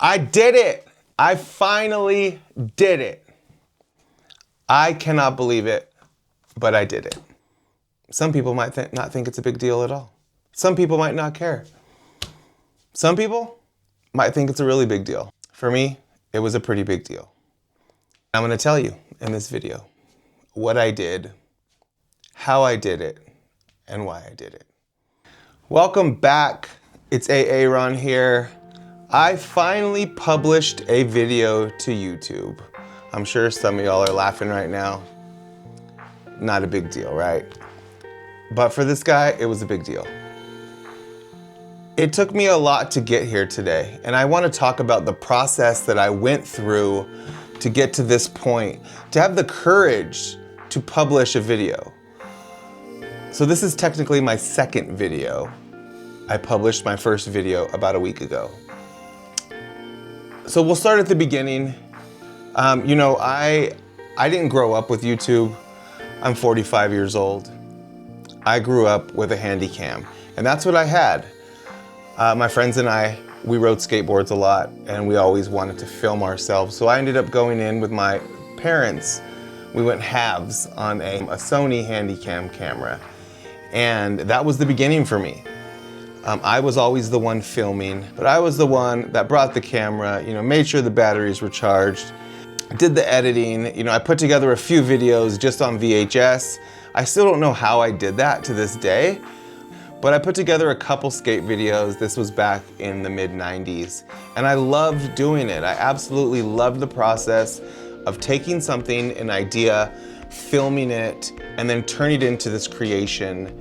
I did it. I finally did it. I cannot believe it, but I did it. Some people might not think it's a big deal at all. Some people might not care. Some people might think it's a really big deal. For me, it was a pretty big deal. I'm going to tell you in this video what I did, how I did it, and why I did it. Welcome back. It's Aaron here. I finally published a video to YouTube. I'm sure some of y'all are laughing right now. Not a big deal, right? But for this guy, it was a big deal. It took me a lot to get here today, and I want to talk about the process that I went through to get to this point, to have the courage to publish a video. So this is technically my second video. I published my first video about a week ago. So we'll start at the beginning. I didn't grow up with YouTube. I'm 45 years old. I grew up with a handy cam, and that's what I had. My friends and I, we rode skateboards a lot, and we always wanted to film ourselves. So I ended up going in with my parents. We went halves on a Sony Handycam camera, and that was the beginning for me. I was always the one filming, but I was the one that brought the camera, made sure the batteries were charged, did the editing. I put together a few videos just on VHS. I still don't know how I did that to this day, but I put together a couple skate videos. This was back in the mid-90s, and I loved doing it. I absolutely loved the process of taking something, an idea, filming it, and then turning it into this creation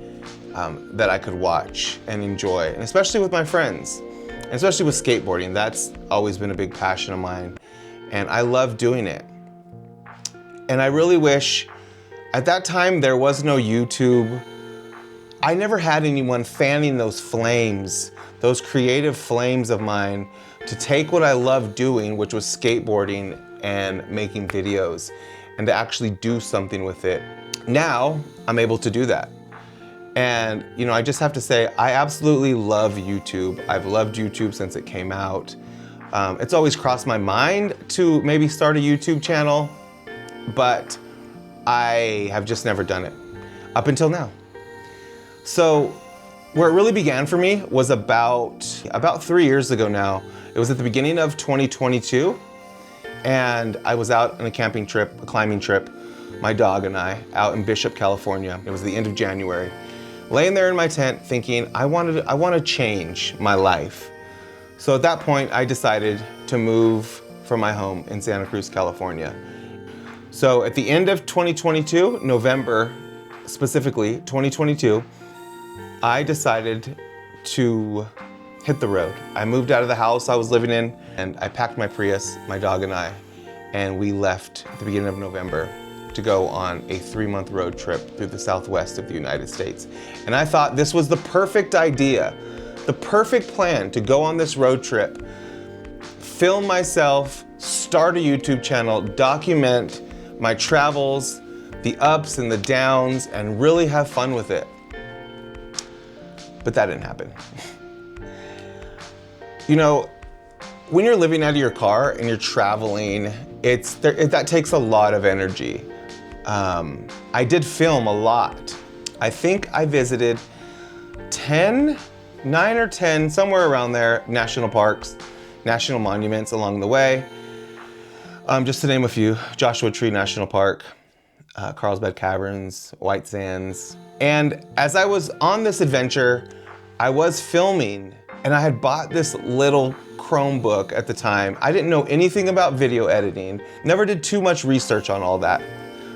that I could watch and enjoy, and especially with my friends, and especially with skateboarding. That's always been a big passion of mine, and I love doing it. And I really wish, at that time there was no YouTube. I never had anyone fanning those flames, those creative flames of mine, to take what I loved doing, which was skateboarding and making videos, and to actually do something with it. Now I'm able to do that. And I just have to say, I absolutely love YouTube. I've loved YouTube since it came out. It's always crossed my mind to maybe start a YouTube channel, but I have just never done it up until now. So where it really began for me was about 3 years ago now. It was at the beginning of 2022, and I was out on a camping trip, a climbing trip, my dog and I, out in Bishop, California. It was the end of January. Laying there in my tent thinking, I want to change my life. So at that point, I decided to move from my home in Santa Cruz, California. So at the end of 2022, November, specifically 2022, I decided to hit the road. I moved out of the house I was living in, and I packed my Prius, my dog and I, and we left at the beginning of November to go on a 3-month road trip through the southwest of the United States. And I thought this was the perfect idea, the perfect plan to go on this road trip, film myself, start a YouTube channel, document my travels, the ups and the downs, and really have fun with it. But that didn't happen. When you're living out of your car and you're traveling, that takes a lot of energy. I did film a lot. I think I visited 9 or 10, somewhere around there, national parks, national monuments along the way. Just to name a few: Joshua Tree National Park, Carlsbad Caverns, White Sands. And as I was on this adventure, I was filming, and I had bought this little Chromebook at the time. I didn't know anything about video editing, never did too much research on all that.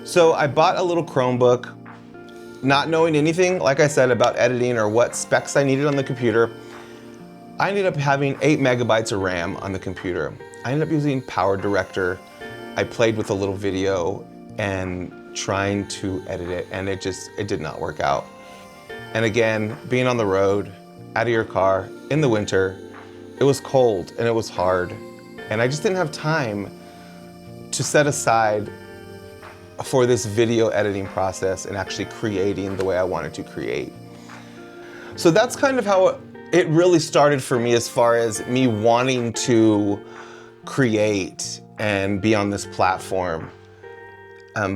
So I bought a little Chromebook, not knowing anything, like I said, about editing or what specs I needed on the computer. I ended up having 8 megabytes of RAM on the computer. I ended up using Power Director. I played with a little video and trying to edit it, and it did not work out. And again, being on the road, out of your car, in the winter, it was cold and it was hard. And I just didn't have time to set aside for this video editing process and actually creating the way I wanted to create. So that's kind of how it really started for me as far as me wanting to create and be on this platform,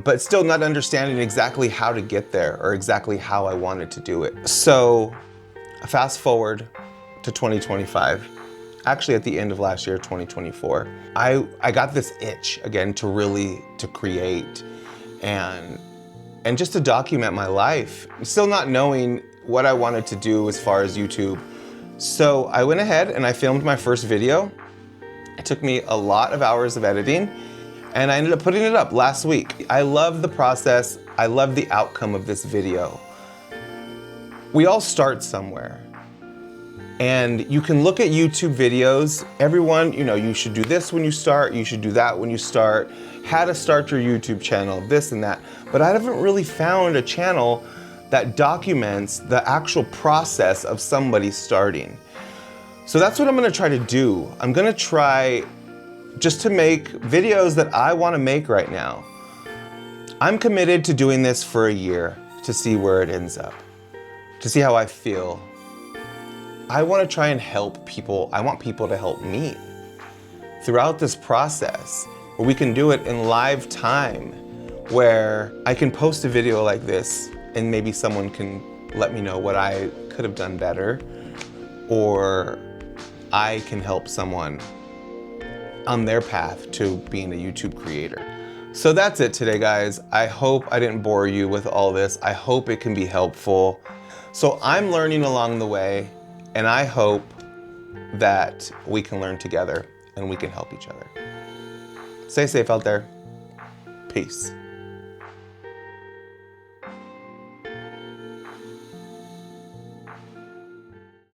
but still not understanding exactly how to get there or exactly how I wanted to do it. So fast forward to 2025, actually at the end of last year, 2024, I got this itch again to create and just to document my life, still not knowing what I wanted to do as far as YouTube. So I went ahead and I filmed my first video. It took me a lot of hours of editing, and I ended up putting it up last week. I love the process. I love the outcome of this video. We all start somewhere. And you can look at YouTube videos. Everyone, you should do this when you start, you should do that when you start, how to start your YouTube channel, this and that. But I haven't really found a channel that documents the actual process of somebody starting. So that's what I'm gonna try to do. I'm gonna try just to make videos that I wanna make right now. I'm committed to doing this for a year to see where it ends up, to see how I feel. I want to try and help people. I want people to help me throughout this process, where we can do it in live time, where I can post a video like this and maybe someone can let me know what I could have done better, or I can help someone on their path to being a YouTube creator. So that's it today, guys. I hope I didn't bore you with all this. I hope it can be helpful. So I'm learning along the way, and I hope that we can learn together and we can help each other. Stay safe out there. Peace.